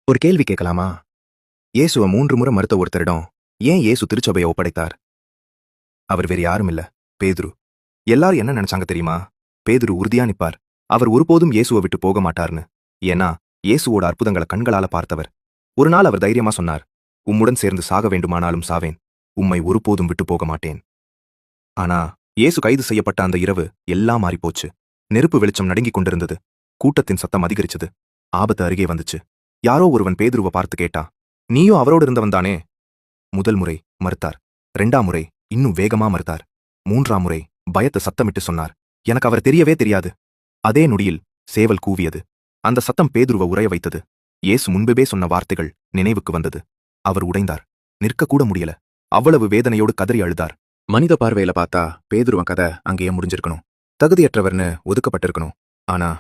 ஒரு கேள்வி கேட்கலாமா? இயேசுவ 3 முறை மறுத்த ஒருத்தரிடம் ஏன் இயேசு திருச்சபையை ஒப்படைத்தார்? அவர் வேறு யாரும் இல்ல, பேதுரு. எல்லாரும் என்ன நினைச்சாங்க தெரியுமா? பேதுரு உறுதியா நிப்பார். அவர் ஒருபோதும் இயேசுவை விட்டு போக மாட்டார்னு. ஏன்னா இயேசுவோட அற்புதங்களை கண்களால பார்த்தவர். ஒரு நாள் அவர் தைரியமா சொன்னார், உம்முடன் சேர்ந்து சாக வேண்டுமானாலும் சாவேன், உம்மை ஒருபோதும் விட்டு போக மாட்டேன். ஆனா இயேசு கைது செய்யப்பட்ட அந்த இரவு எல்லாம் மாறிப்போச்சு. நெருப்பு வெளிச்சம் நடுங்கிக் கொண்டிருந்தது. கூட்டத்தின் சத்தம் அதிகரிச்சது. ஆபத்து அருகே வந்துச்சு. யாரோ ஒருவன் பேதுருவ பார்த்து கேட்டா, நீயும் அவரோடு இருந்தவன் தானே? முதல் முறை மறுத்தார். 2ஆம் முறை இன்னும் வேகமா மறுத்தார். 3ஆம் முறை பயத்த சத்தமிட்டு சொன்னார், எனக்கு அவர் தெரியவே தெரியாது. அதே நொடியில் சேவல் கூவியது. அந்த சத்தம் பேதுருவ உறைய வைத்தது. இயேசு முன்பே சொன்ன வார்த்தைகள் நினைவுக்கு வந்தது. அவர் உடைந்தார். நிற்கக்கூட முடியல. அவ்வளவு வேதனையோடு கதறி அழுதார். மனித பார்வையில பார்த்தா பேதுருவன் கதை அங்கேயே முடிஞ்சிருக்கணும். தகுதியற்றவர்னு ஒதுக்கப்பட்டிருக்கணும். ஆனா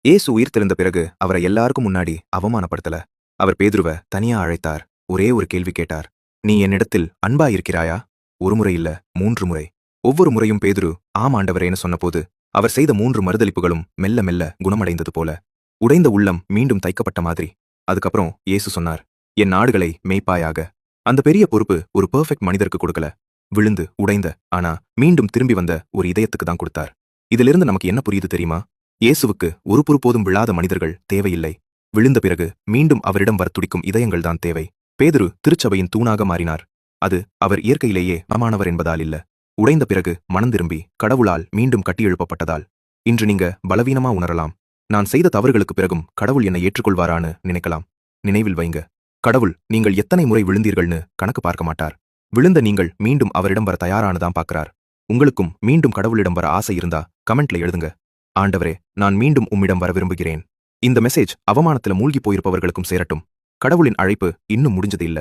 இயேசு உயிர்த்தெழுந்த பிறகு அவரை எல்லாருக்கும் முன்னாடி அவமானப்படுத்தல. அவர் பேதுருவ தனியா அழைத்தார். ஒரே ஒரு கேள்வி கேட்டார், நீ என்னிடத்தில் அன்பா இருக்கிறாயா? ஒரு முறை இல்ல, 3 முறை. ஒவ்வொரு முறையும் பேதுரு ஆம் ஆண்டவரேன்னு சொன்னபோது அவர் செய்த 3 மறுதலிப்புகளும் மெல்ல மெல்ல குணமடைந்தது போல. உடைந்த உள்ளம் மீண்டும் தைக்கப்பட்ட மாதிரி. அதுக்கப்புறம் இயேசு சொன்னார், என் ஆடுகளை மேய்ப்பாயாக. அந்த பெரிய பொறுப்பு ஒரு பெர்ஃபெக்ட் மனிதருக்கு கொடுக்கல. விழுந்து உடைந்த ஆனா மீண்டும் திரும்பி வந்த ஒரு இதயத்துக்கு தான் கொடுத்தார். இதிலிருந்து நமக்கு என்ன புரியுது தெரியுமா? இயேசுவுக்கு ஒருபோதும் விழாத மனிதர்கள் தேவையில்லை. விழுந்த பிறகு மீண்டும் அவரிடம் வரத்துடிக்கும் இதயங்கள் தான் தேவை. பேதுரு திருச்சபையின் தூணாக மாறினார். அது அவர் இயற்கையிலேயே மமானவர் என்பதால் இல்ல, உடைந்த பிறகு மனம் திரும்பி கடவுளால் மீண்டும் கட்டியெழுப்பப்பட்டதால். இன்று நீங்க பலவீனமா உணரலாம். நான் செய்த தவறுகளுக்கு பிறகும் கடவுள் என்னை ஏற்றுக்கொள்வாரான்னு நினைக்கலாம். நினைவில் வைங்க, கடவுள் நீங்கள் எத்தனை முறை விழுந்தீர்கள்னு கணக்கு பார்க்க மாட்டார். விழுந்த நீங்கள் மீண்டும் அவரிடம் வர தயாரானதான் பார்க்கிறார். உங்களுக்கும் மீண்டும் கடவுளிடம் வர ஆசை இருந்தா கமெண்ட்ல எழுதுங்க, ஆண்டவரே, நான் மீண்டும் உம்மிடம் வர விரும்புகிறேன். இந்த மெசேஜ் அவமானத்துல மூழ்கி போயிருப்பவர்களுக்கும் சேரட்டும். கடவுளின் அழைப்பு இன்னும் முடிஞ்சது இல்ல.